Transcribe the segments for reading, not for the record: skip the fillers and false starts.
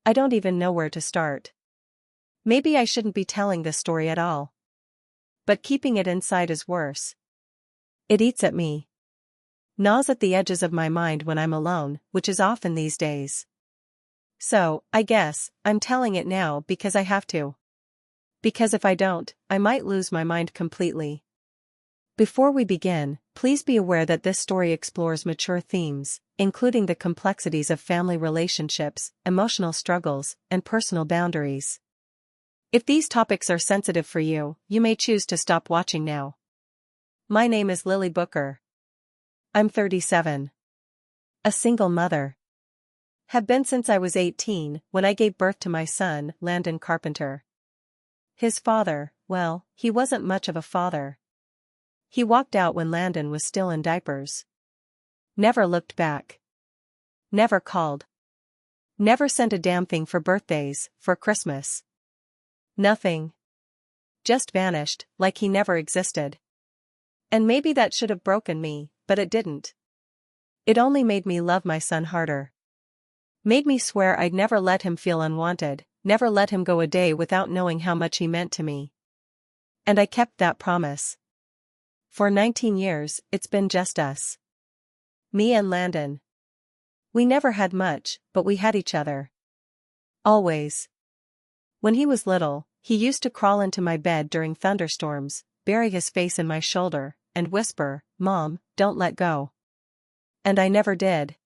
I don't even know where to start. Maybe I shouldn't be telling this story at all. But keeping it inside is worse. It eats at me. Gnaws at the edges of my mind when I'm alone, which is often these days. So, I guess, I'm telling it now because I have to. Because if I don't, I might lose my mind completely. Before we begin, please be aware that this story explores mature themes, including the complexities of family relationships, emotional struggles, and personal boundaries. If these topics are sensitive for you, you may choose to stop watching now. My name is Lily Booker. I'm 37. A single mother. Have been since I was 18, when I gave birth to my son, Landon Carpenter. His father, well, he wasn't much of a father. He walked out when Landon was still in diapers. Never looked back. Never called. Never sent a damn thing for birthdays, for Christmas. Nothing. Just vanished, like he never existed. And maybe that should have broken me, but it didn't. It only made me love my son harder. Made me swear I'd never let him feel unwanted, never let him go a day without knowing how much he meant to me. And I kept that promise. For 19 years, it's been just us. Me and Landon. We never had much, but we had each other. Always. When he was little, he used to crawl into my bed during thunderstorms, bury his face in my shoulder, and whisper, "Mom, don't let go." And I never did.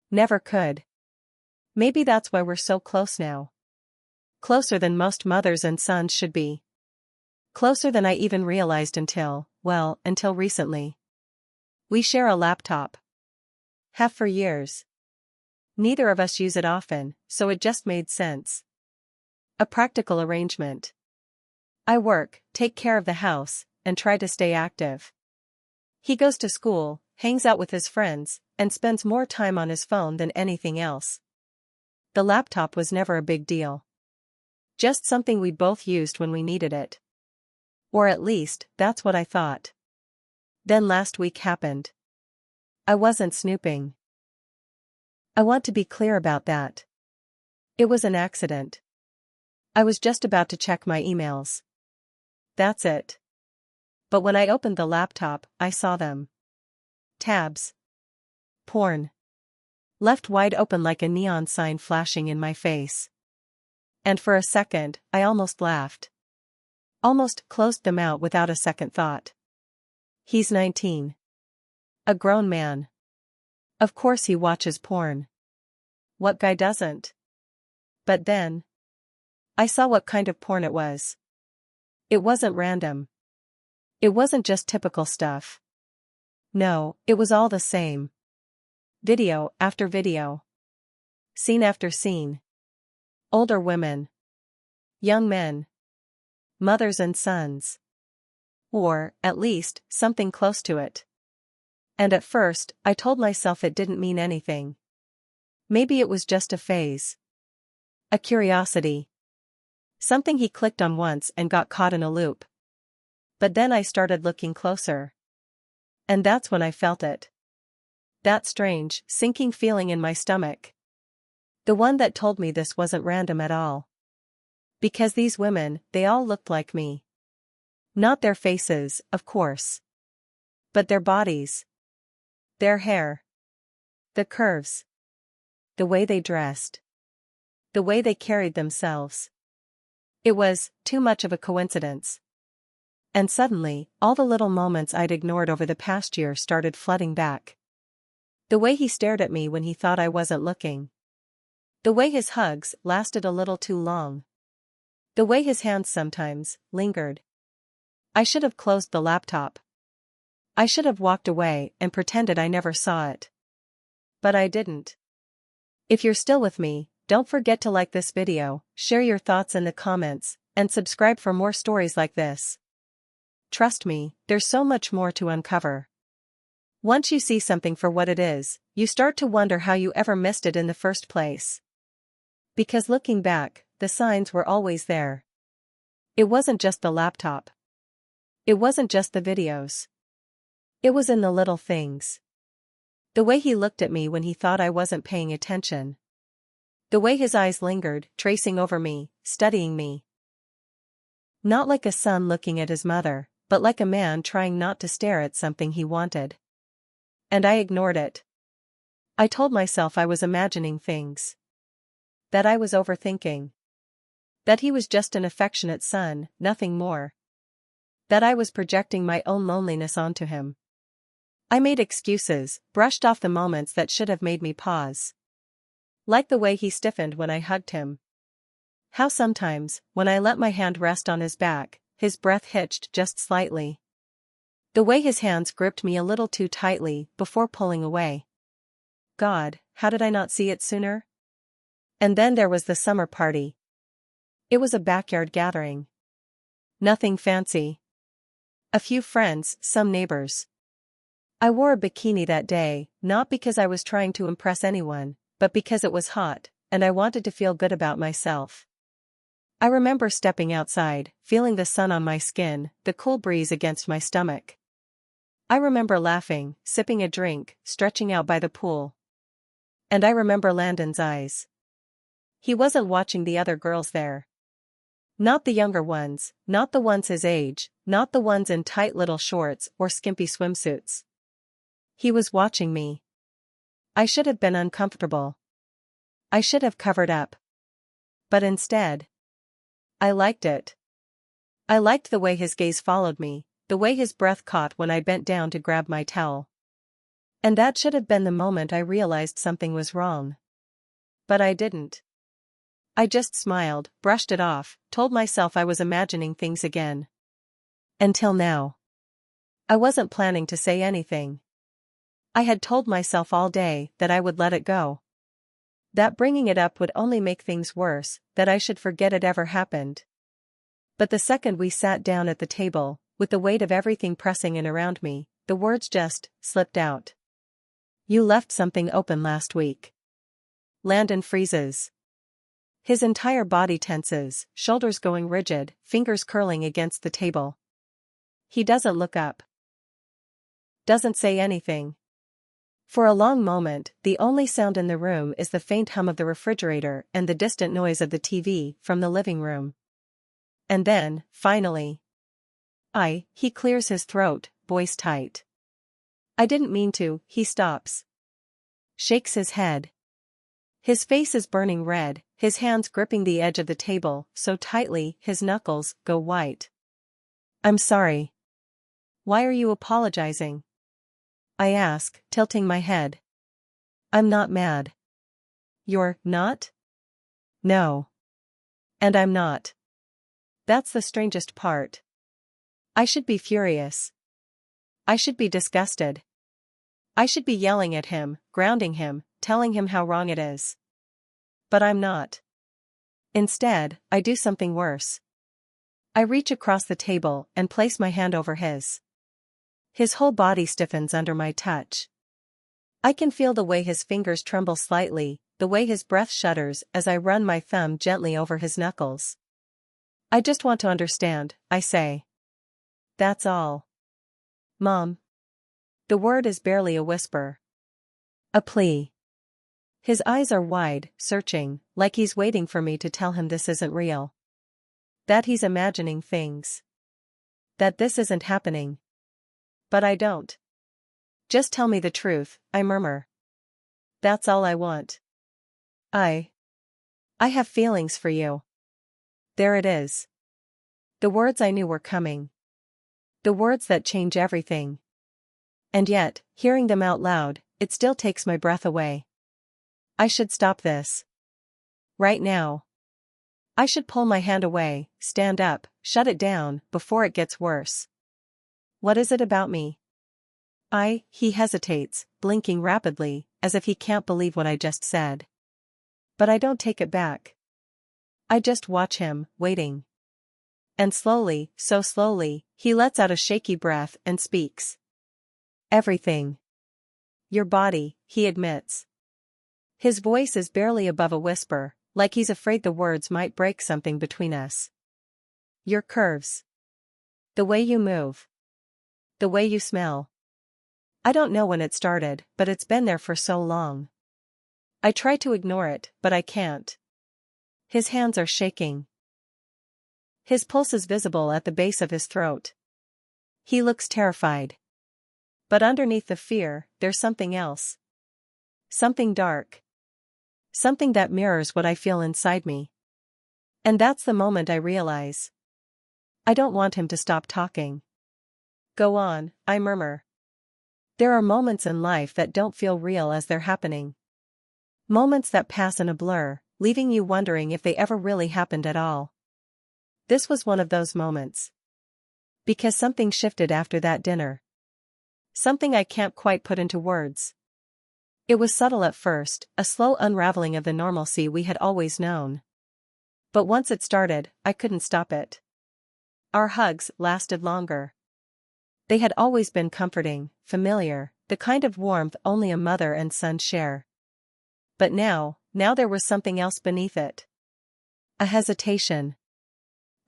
Never could. Maybe that's why we're so close now. Closer than most mothers and sons should be. Closer than I even realized until recently. We share a laptop. Have for years. Neither of us use it often, so it just made sense. A practical arrangement. I work, take care of the house, and try to stay active. He goes to school, hangs out with his friends, and spends more time on his phone than anything else. The laptop was never a big deal. Just something we both used when we needed it. Or at least, that's what I thought. Then last week happened. I wasn't snooping. I want to be clear about that. It was an accident. I was just about to check my emails. That's it. But when I opened the laptop, I saw them. Tabs. Porn. Left wide open like a neon sign flashing in my face. And for a second, I almost laughed. Almost closed them out without a second thought. He's 19. A grown man. Of course he watches porn. What guy doesn't? But then, I saw what kind of porn it was. It wasn't random. It wasn't just typical stuff. No, it was all the same. Video after video. Scene after scene. Older women. Young men. Mothers and sons. Or, at least, something close to it. And at first, I told myself it didn't mean anything. Maybe it was just a phase. A curiosity. Something he clicked on once and got caught in a loop. But then I started looking closer. And that's when I felt it. That strange, sinking feeling in my stomach. The one that told me this wasn't random at all. Because these women, they all looked like me. Not their faces, of course. But their bodies. Their hair. The curves. The way they dressed. The way they carried themselves. It was too much of a coincidence. And suddenly, all the little moments I'd ignored over the past year started flooding back. The way he stared at me when he thought I wasn't looking. The way his hugs lasted a little too long. The way his hands sometimes lingered. I should have closed the laptop. I should have walked away and pretended I never saw it. But I didn't. If you're still with me, don't forget to like this video, share your thoughts in the comments, and subscribe for more stories like this. Trust me, there's so much more to uncover. Once you see something for what it is, you start to wonder how you ever missed it in the first place. Because looking back, the signs were always there. It wasn't just the laptop. It wasn't just the videos. It was in the little things. The way he looked at me when he thought I wasn't paying attention. The way his eyes lingered, tracing over me, studying me. Not like a son looking at his mother, but like a man trying not to stare at something he wanted. And I ignored it. I told myself I was imagining things. That I was overthinking. That he was just an affectionate son, nothing more. That I was projecting my own loneliness onto him. I made excuses, brushed off the moments that should have made me pause. Like the way he stiffened when I hugged him. How sometimes, when I let my hand rest on his back, his breath hitched just slightly. The way his hands gripped me a little too tightly before pulling away. God, how did I not see it sooner? And then there was the summer party. It was a backyard gathering. Nothing fancy. A few friends, some neighbors. I wore a bikini that day, not because I was trying to impress anyone, but because it was hot, and I wanted to feel good about myself. I remember stepping outside, feeling the sun on my skin, the cool breeze against my stomach. I remember laughing, sipping a drink, stretching out by the pool. And I remember Landon's eyes. He wasn't watching the other girls there. Not the younger ones, not the ones his age, not the ones in tight little shorts or skimpy swimsuits. He was watching me. I should have been uncomfortable. I should have covered up. But instead, I liked it. I liked the way his gaze followed me, the way his breath caught when I bent down to grab my towel. And that should have been the moment I realized something was wrong. But I didn't. I just smiled, brushed it off, told myself I was imagining things again. Until now. I wasn't planning to say anything. I had told myself all day that I would let it go. That bringing it up would only make things worse, that I should forget it ever happened. But the second we sat down at the table, with the weight of everything pressing in around me, the words just slipped out. You left something open last week. Landon freezes. His entire body tenses, shoulders going rigid, fingers curling against the table. He doesn't look up. Doesn't say anything. For a long moment, the only sound in the room is the faint hum of the refrigerator and the distant noise of the TV from the living room. And then, finally, he clears his throat, voice tight. I didn't mean to, he stops. Shakes his head. His face is burning red, his hands gripping the edge of the table so tightly his knuckles go white. I'm sorry. Why are you apologizing? I ask, tilting my head. I'm not mad. You're not? No. And I'm not. That's the strangest part. I should be furious. I should be disgusted. I should be yelling at him, grounding him, telling him how wrong it is. But I'm not. Instead, I do something worse. I reach across the table and place my hand over his. His whole body stiffens under my touch. I can feel the way his fingers tremble slightly, the way his breath shudders as I run my thumb gently over his knuckles. I just want to understand, I say. That's all. Mom. The word is barely a whisper. A plea. His eyes are wide, searching, like he's waiting for me to tell him this isn't real. That he's imagining things. That this isn't happening. But I don't. Just tell me the truth, I murmur. That's all I want. I have feelings for you. There it is. The words I knew were coming. The words that change everything. And yet, hearing them out loud, it still takes my breath away. I should stop this. Right now. I should pull my hand away, stand up, shut it down, before it gets worse. What is it about me? He hesitates, blinking rapidly, as if he can't believe what I just said. But I don't take it back. I just watch him, waiting. And slowly, so slowly, he lets out a shaky breath and speaks. Everything. Your body, he admits. His voice is barely above a whisper, like he's afraid the words might break something between us. Your curves. The way you move. The way you smell. I don't know when it started, but it's been there for so long. I try to ignore it, but I can't. His hands are shaking. His pulse is visible at the base of his throat. He looks terrified. But underneath the fear, there's something else. Something dark. Something that mirrors what I feel inside me. And that's the moment I realize. I don't want him to stop talking. Go on, I murmur. There are moments in life that don't feel real as they're happening. Moments that pass in a blur, leaving you wondering if they ever really happened at all. This was one of those moments. Because something shifted after that dinner. Something I can't quite put into words. It was subtle at first, a slow unraveling of the normalcy we had always known. But once it started, I couldn't stop it. Our hugs lasted longer. They had always been comforting, familiar, the kind of warmth only a mother and son share. But now there was something else beneath it. A hesitation.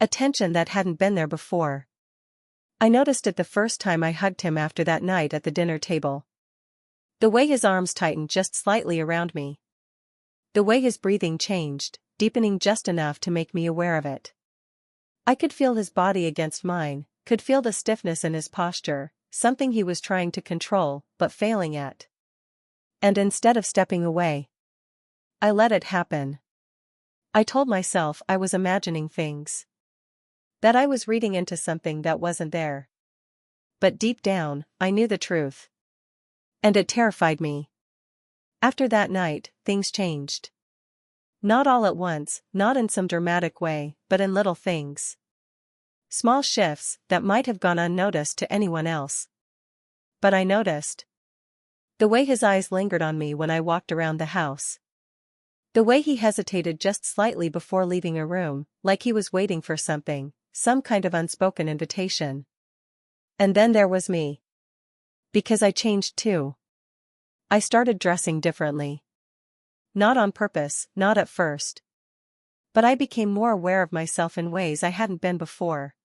A tension that hadn't been there before. I noticed it the first time I hugged him after that night at the dinner table. The way his arms tightened just slightly around me. The way his breathing changed, deepening just enough to make me aware of it. I could feel his body against mine, could feel the stiffness in his posture, something he was trying to control, but failing at. And instead of stepping away, I let it happen. I told myself I was imagining things. That I was reading into something that wasn't there. But deep down, I knew the truth. And it terrified me. After that night, things changed. Not all at once, not in some dramatic way, but in little things. Small shifts that might have gone unnoticed to anyone else. But I noticed. The way his eyes lingered on me when I walked around the house. The way he hesitated just slightly before leaving a room, like he was waiting for something, some kind of unspoken invitation. And then there was me. Because I changed too. I started dressing differently. Not on purpose, not at first. But I became more aware of myself in ways I hadn't been before.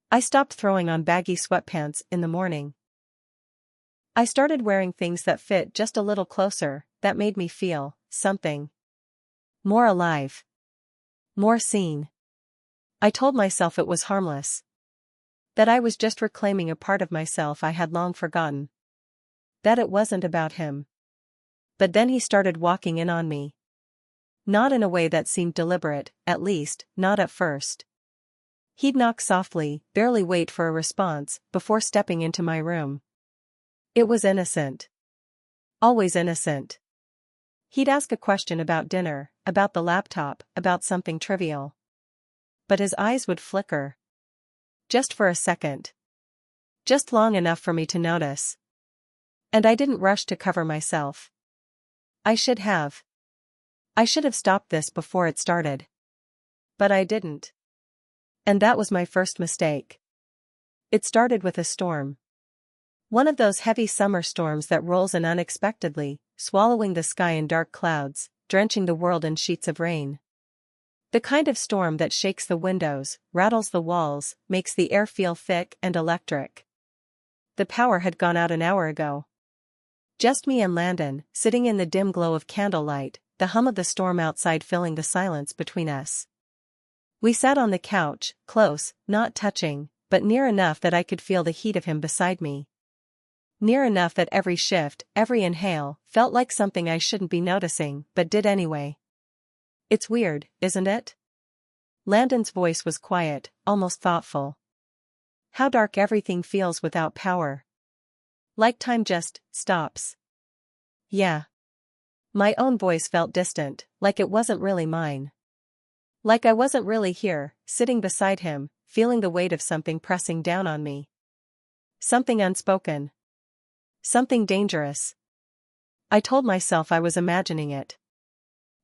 I stopped throwing on baggy sweatpants in the morning. I started wearing things that fit just a little closer, that made me feel something. More alive. More seen. I told myself it was harmless. That I was just reclaiming a part of myself I had long forgotten. That it wasn't about him. But then he started walking in on me. Not in a way that seemed deliberate, at least, not at first. He'd knock softly, barely wait for a response, before stepping into my room. It was innocent. Always innocent. He'd ask a question about dinner, about the laptop, about something trivial. But his eyes would flicker. Just for a second. Just long enough for me to notice. And I didn't rush to cover myself. I should have. I should have stopped this before it started. But I didn't. And that was my first mistake. It started with a storm. One of those heavy summer storms that rolls in unexpectedly, swallowing the sky in dark clouds, drenching the world in sheets of rain. The kind of storm that shakes the windows, rattles the walls, makes the air feel thick and electric. The power had gone out an hour ago. Just me and Landon, sitting in the dim glow of candlelight, the hum of the storm outside filling the silence between us. We sat on the couch, close, not touching, but near enough that I could feel the heat of him beside me. Near enough that every shift, every inhale, felt like something I shouldn't be noticing, but did anyway. It's weird, isn't it? Landon's voice was quiet, almost thoughtful. How dark everything feels without power. Like time just stops. Yeah. My own voice felt distant, like it wasn't really mine. Like I wasn't really here, sitting beside him, feeling the weight of something pressing down on me. Something unspoken. Something dangerous. I told myself I was imagining it.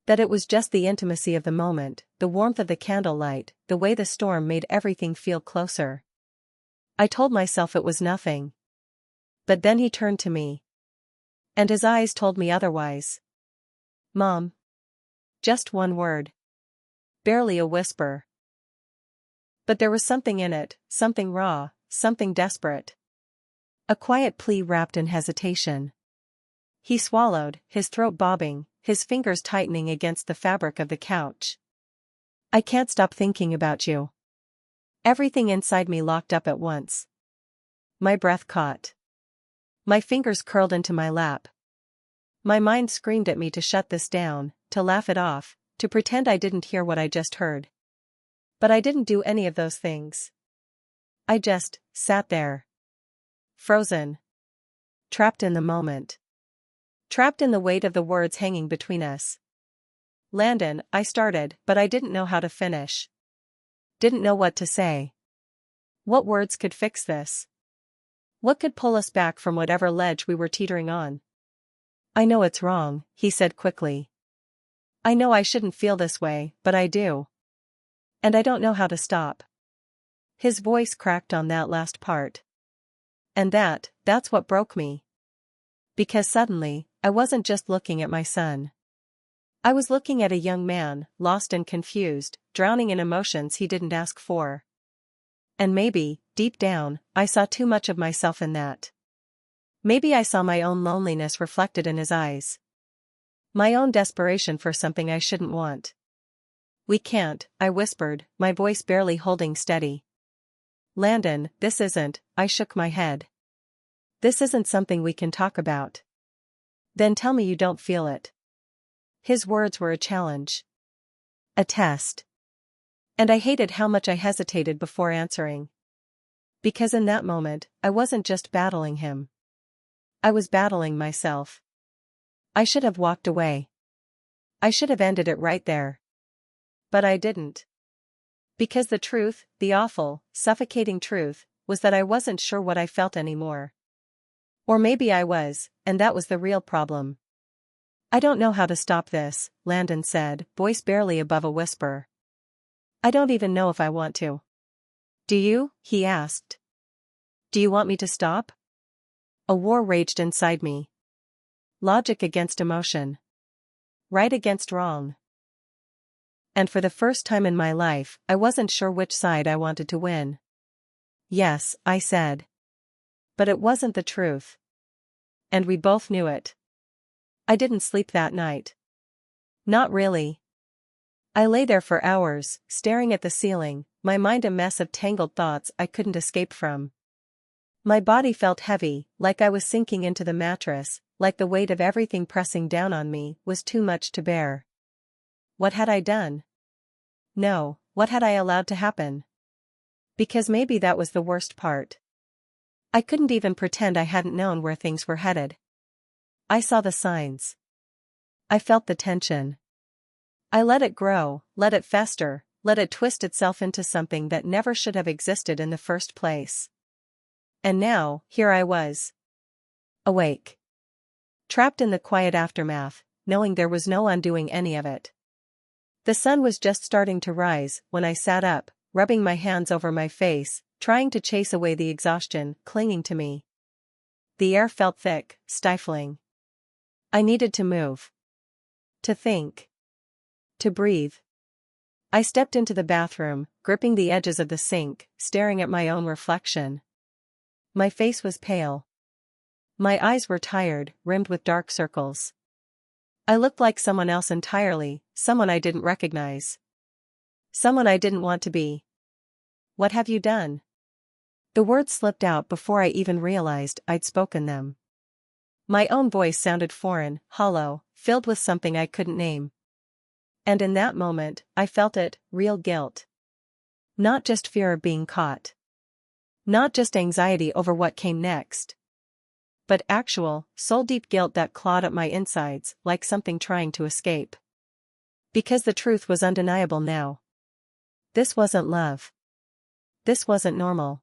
That it was just the intimacy of the moment, the warmth of the candlelight, the way the storm made everything feel closer. I told myself it was nothing. But then he turned to me. And his eyes told me otherwise. Mom. Just one word. Barely a whisper. But there was something in it, something raw, something desperate. A quiet plea wrapped in hesitation. He swallowed, his throat bobbing, his fingers tightening against the fabric of the couch. I can't stop thinking about you. Everything inside me locked up at once. My breath caught. My fingers curled into my lap. My mind screamed at me to shut this down, to laugh it off, to pretend I didn't hear what I just heard. But I didn't do any of those things. I just sat there. Frozen. Trapped in the moment. Trapped in the weight of the words hanging between us. Landon, I started, but I didn't know how to finish. Didn't know what to say. What words could fix this? What could pull us back from whatever ledge we were teetering on? I know it's wrong, he said quickly. I know I shouldn't feel this way, but I do. And I don't know how to stop. His voice cracked on that last part. And that's what broke me. Because suddenly, I wasn't just looking at my son. I was looking at a young man, lost and confused, drowning in emotions he didn't ask for. And maybe, deep down, I saw too much of myself in that. Maybe I saw my own loneliness reflected in his eyes. My own desperation for something I shouldn't want. We can't, I whispered, my voice barely holding steady. Landon, this isn't, I shook my head. This isn't something we can talk about. Then tell me you don't feel it. His words were a challenge. A test. And I hated how much I hesitated before answering. Because in that moment, I wasn't just battling him. I was battling myself. I should have walked away. I should have ended it right there. But I didn't. Because the truth, the awful, suffocating truth, was that I wasn't sure what I felt anymore. Or maybe I was, and that was the real problem. I don't know how to stop this, Landon said, voice barely above a whisper. I don't even know if I want to. Do you? He asked. Do you want me to stop? A war raged inside me. Logic against emotion. Right against wrong. And for the first time in my life, I wasn't sure which side I wanted to win. Yes, I said. But it wasn't the truth. And we both knew it. I didn't sleep that night. Not really. I lay there for hours, staring at the ceiling, my mind a mess of tangled thoughts I couldn't escape from. My body felt heavy, like I was sinking into the mattress, like the weight of everything pressing down on me was too much to bear. What had I done? No, what had I allowed to happen? Because maybe that was the worst part. I couldn't even pretend I hadn't known where things were headed. I saw the signs. I felt the tension. I let it grow, let it fester, let it twist itself into something that never should have existed in the first place. And now, here I was. Awake. Trapped in the quiet aftermath, knowing there was no undoing any of it. The sun was just starting to rise when I sat up, rubbing my hands over my face, trying to chase away the exhaustion clinging to me. The air felt thick, stifling. I needed to move. To think. To breathe. I stepped into the bathroom, gripping the edges of the sink, staring at my own reflection. My face was pale. My eyes were tired, rimmed with dark circles. I looked like someone else entirely, someone I didn't recognize. Someone I didn't want to be. What have you done? The words slipped out before I even realized I'd spoken them. My own voice sounded foreign, hollow, filled with something I couldn't name. And in that moment, I felt it, real guilt. Not just fear of being caught. Not just anxiety over what came next. But actual, soul-deep guilt that clawed at my insides like something trying to escape. Because the truth was undeniable now. This wasn't love. This wasn't normal.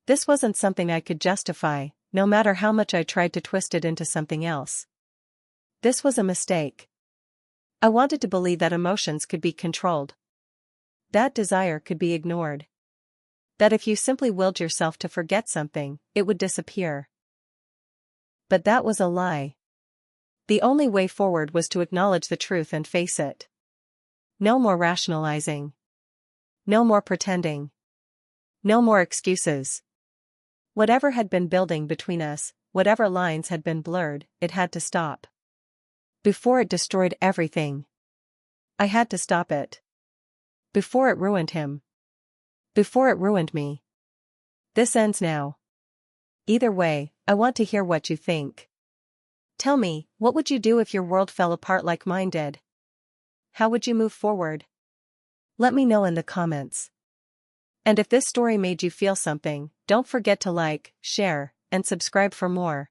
This wasn't something I could justify, no matter how much I tried to twist it into something else. This was a mistake. I wanted to believe that emotions could be controlled. That desire could be ignored. That if you simply willed yourself to forget something, it would disappear. But that was a lie. The only way forward was to acknowledge the truth and face it. No more rationalizing. No more pretending. No more excuses. Whatever had been building between us, whatever lines had been blurred, it had to stop. Before it destroyed everything. I had to stop it. Before it ruined him. Before it ruined me. This ends now. Either way, I want to hear what you think. Tell me, what would you do if your world fell apart like mine did? How would you move forward? Let me know in the comments. And if this story made you feel something, don't forget to like, share, and subscribe for more.